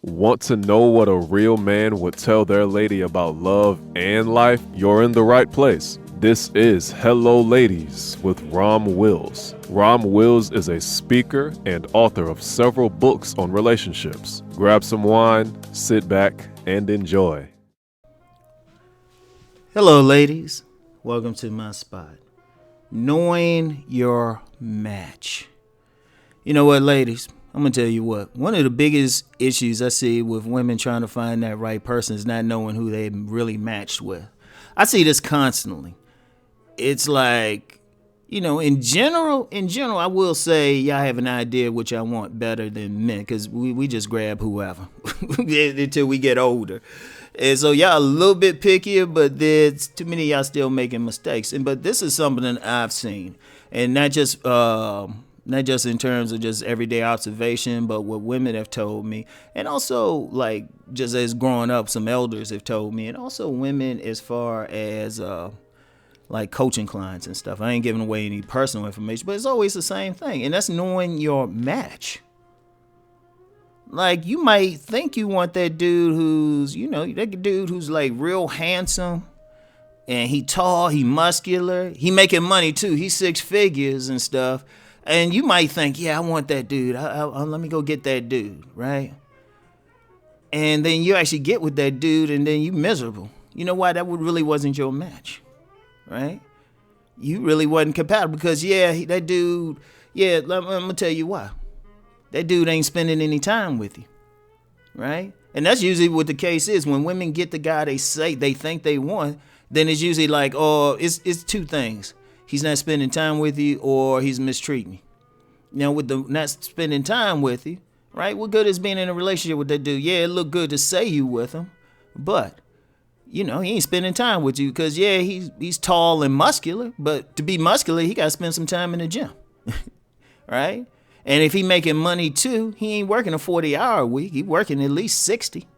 Want to know what a real man would tell their lady about love and life? You're in the right place. This is Hello Ladies with Rom Wills. Rom Wills is a speaker and author of several books on relationships. Grab some wine, sit back, and enjoy. Hello, ladies. Welcome to my spot. Knowing your match. You know what, ladies? I'm going to tell you what. One of the biggest issues I see with women trying to find that right person is not knowing who they really matched with. I see this constantly. It's like, in general, I will say y'all have an idea what y'all want better than men because we just grab whoever until we get older. And so y'all a little bit pickier, but there's too many of y'all still making mistakes. But this is something that I've seen, and not just in terms of just everyday observation, but what women have told me, and also like just as growing up, some elders have told me, and also women as far as like coaching clients and stuff. I ain't giving away any personal information, but it's always the same thing, and that's knowing your match. Like, you might think you want that dude who's, that dude who's like real handsome and he tall, he muscular, he making money too. He's 6 figures and stuff. And you might think, yeah, I want that dude. Let me go get that dude, right? And then you actually get with that dude and then you miserable. You know why? That really wasn't your match, right? You really wasn't compatible because, that dude, I'm going to tell you why. That dude ain't spending any time with you, right? And that's usually what the case is. When women get the guy they think they want, then it's usually like, it's 2 things. He's not spending time with you or he's mistreating you. Now, with the not spending time with you, right? What good is being in a relationship with that dude? Yeah, it look good to say you with him, but, he ain't spending time with you because, he's tall and muscular, but to be muscular, he got to spend some time in the gym, right? And if he making money too, he ain't working a 40-hour week. He working at least 60.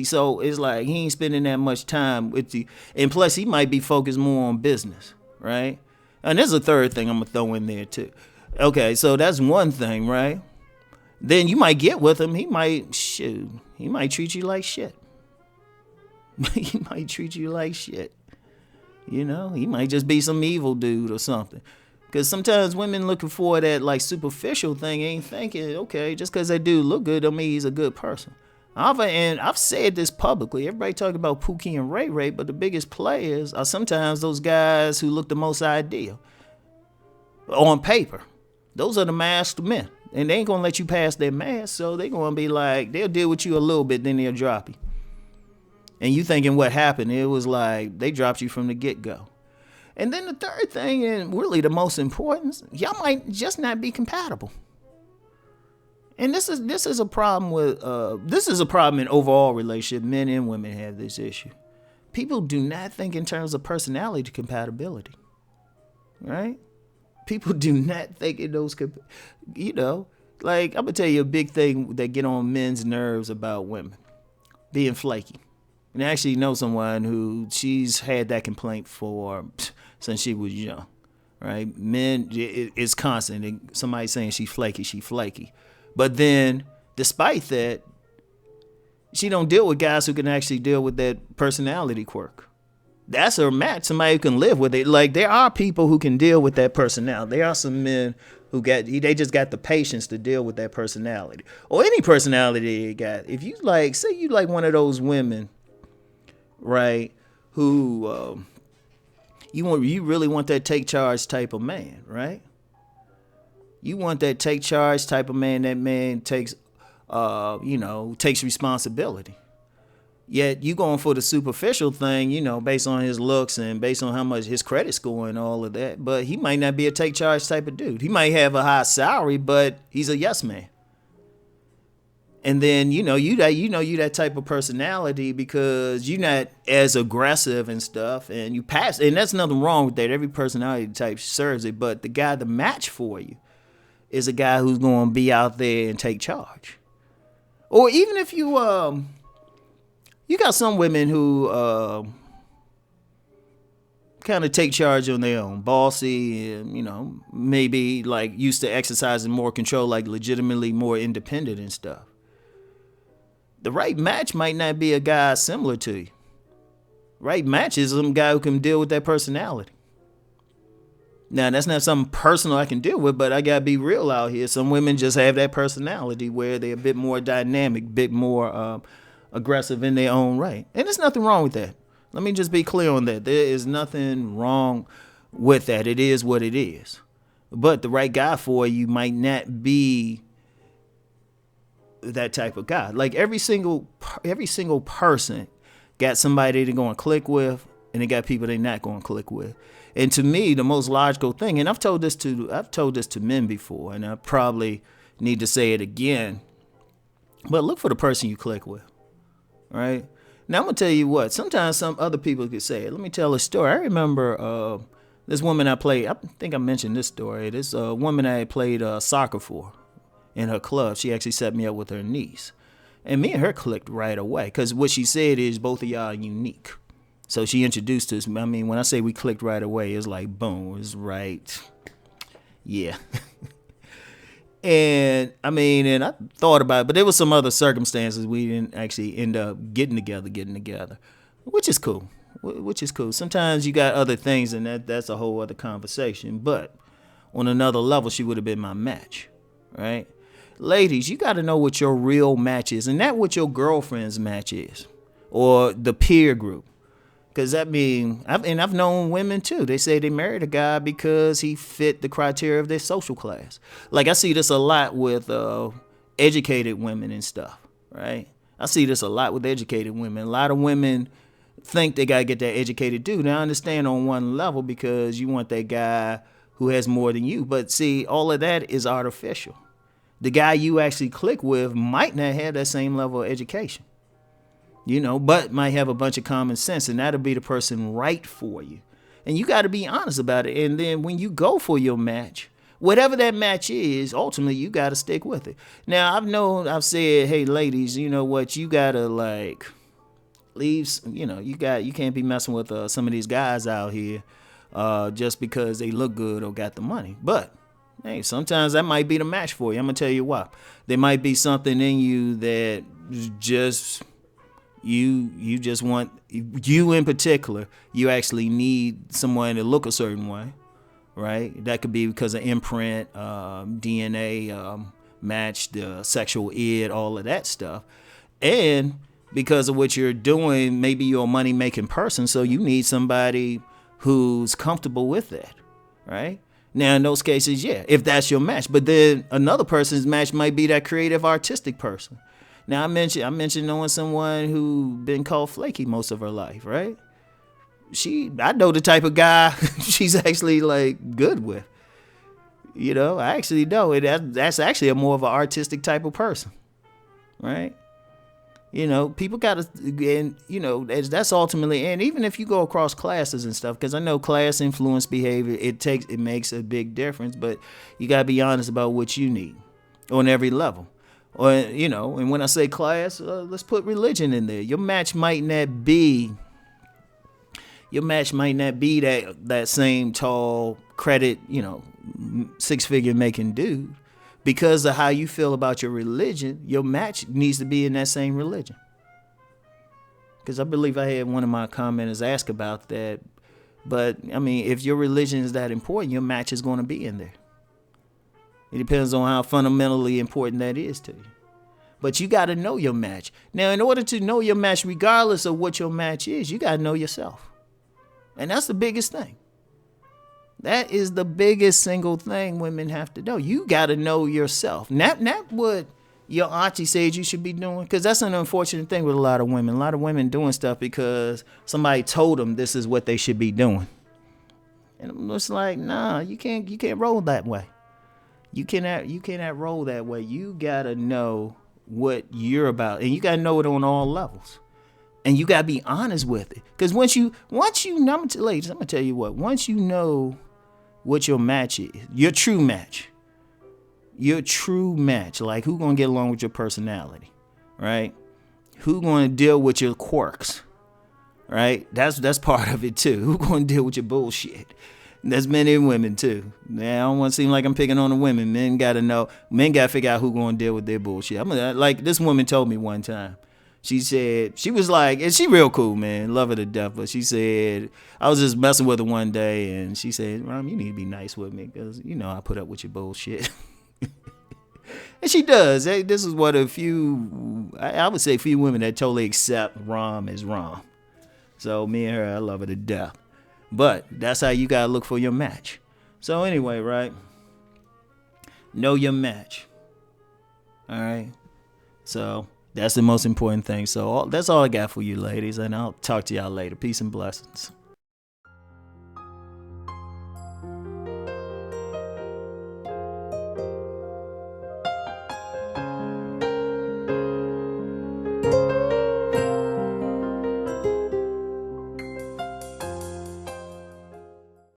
So it's like he ain't spending that much time with you. And plus, he might be focused more on business, right? And there's a third thing I'm going to throw in there too. Okay, so that's one thing, right? Then you might get with him. He might treat you like shit. He might treat you like shit. He might just be some evil dude or something. Because sometimes women looking for that like superficial thing ain't thinking, okay, just because that dude look good don't mean he's a good person. I've said this publicly. Everybody talking about Pookie and Ray Ray, but the biggest players are sometimes those guys who look the most ideal. On paper. Those are the masked men. And they ain't going to let you pass their mask, so they going to be like, they'll deal with you a little bit, then they'll drop you. And you thinking what happened, it was like they dropped you from the get-go. And then the third thing, and really the most important, y'all might just not be compatible. And this is a problem in overall relationship. Men and women have this issue. People do not think in terms of personality compatibility, right? People do not think in those, like I'm gonna tell you a big thing that get on men's nerves about women, being flaky. And I actually know someone who she's had that complaint since she was young, right? Men, it's constant. Somebody saying she's flaky. But then, despite that, she don't deal with guys who can actually deal with that personality quirk. That's her match, somebody who can live with it. Like, there are people who can deal with that personality. There are some men who they just got the patience to deal with that personality. Or any personality they got. If you say you like one of those women, right, who you really want that take charge type of man, right? You want that take charge type of man. That man takes responsibility. Yet you going for the superficial thing, based on his looks and based on how much his credit score and all of that. But he might not be a take charge type of dude. He might have a high salary, but he's a yes man. And then, you that type of personality because you're not as aggressive and stuff and you pass. And that's nothing wrong with that. Every personality type serves it. But the guy to match for you is a guy who's going to be out there and take charge. Or even if you got some women who kind of take charge on their own, bossy, and, maybe like used to exercising more control, like legitimately more independent and stuff. The right match might not be a guy similar to you. Right match is some guy who can deal with that personality. Now, that's not something personal I can deal with, but I got to be real out here. Some women just have that personality where they're a bit more dynamic, a bit more aggressive in their own right. And there's nothing wrong with that. Let me just be clear on that. There is nothing wrong with that. It is what it is. But the right guy for you might not be that type of guy. Like every single person got somebody they're going to click with, and they got people they're not going to click with. And to me, the most logical thing, and I've told this to men before, and I probably need to say it again, but look for the person you click with, right? Now, I'm going to tell you what, sometimes some other people could say it. Let me tell a story. I remember this woman I played, I think I mentioned this story, this woman I played soccer for in her club. She actually set me up with her niece. And me and her clicked right away, because what she said is both of y'all are unique. So she introduced us. I mean, when I say we clicked right away, it's like, boom, it's right. Yeah. And I mean, and I thought about it, but there was some other circumstances we didn't actually end up getting together, which is cool. Sometimes you got other things, and that's a whole other conversation. But on another level, she would have been my match, right? Ladies, you got to know what your real match is, and not what your girlfriend's match is, or the peer group. Because I mean, I've known women too. They say they married a guy because he fit the criteria of their social class. Like I see this a lot with educated women and stuff, right? I see this a lot with educated women. A lot of women think they got to get that educated dude. Now I understand on one level because you want that guy who has more than you. But see, all of that is artificial. The guy you actually click with might not have that same level of education. But might have a bunch of common sense, and that'll be the person right for you. And you got to be honest about it. And then when you go for your match, whatever that match is, ultimately you got to stick with it. Now, I've said, hey, ladies, you know what? You got to leave, you can't be messing with some of these guys out here just because they look good or got the money. But hey, sometimes that might be the match for you. I'm going to tell you why. There might be something in you that just... You just want, you in particular, you actually need someone to look a certain way, right? That could be because of imprint, DNA, match, the sexual id, all of that stuff. And because of what you're doing, maybe you're a money-making person, so you need somebody who's comfortable with that, right? Now, in those cases, yeah, if that's your match. But then another person's match might be that creative, artistic person. Now, I mentioned knowing someone who been called flaky most of her life, right? I know the type of guy she's actually good with. I actually know it. That's actually a more of an artistic type of person, right? People gotta, and that's ultimately, and even if you go across classes and stuff, because I know class influence behavior, it makes a big difference, but you gotta be honest about what you need on every level. Or, and when I say class, let's put religion in there. Your match might not be that same tall credit, six-figure making dude. Because of how you feel about your religion, your match needs to be in that same religion. Because I believe I had one of my commenters ask about that. But, I mean, if your religion is that important, your match is going to be in there. It depends on how fundamentally important that is to you. But you got to know your match. Now, in order to know your match, regardless of what your match is, you got to know yourself. And that's the biggest thing. That is the biggest single thing women have to know. You got to know yourself. Not what your auntie said you should be doing, because that's an unfortunate thing with a lot of women. A lot of women doing stuff because somebody told them this is what they should be doing. And I'm just like, nah, you can't roll that way. You cannot roll that way. You gotta know what you're about, and you gotta know it on all levels, and you gotta be honest with it. Because once you know, ladies, I'm gonna tell you what. Once you know what your match is, your true match, like who gonna get along with your personality, right? Who gonna deal with your quirks, right? That's part of it too. Who gonna deal with your bullshit? There's men and women too. Now, I don't want to seem like I'm picking on the women. Men got to figure out who's going to deal with their bullshit. Like this woman told me one time, She said, she was like, and she real cool, man. Love her to death. But she said, I was just messing with her one day, and she said, Rom, you need to be nice with me because, I put up with your bullshit. And she does. This is one of I would say few women that totally accept Rom as Rom. So me and her, I love her to death. But that's how you got to look for your match. So anyway, right? Know your match. All right? So that's the most important thing. So that's all I got for you, ladies. And I'll talk to y'all later. Peace and blessings.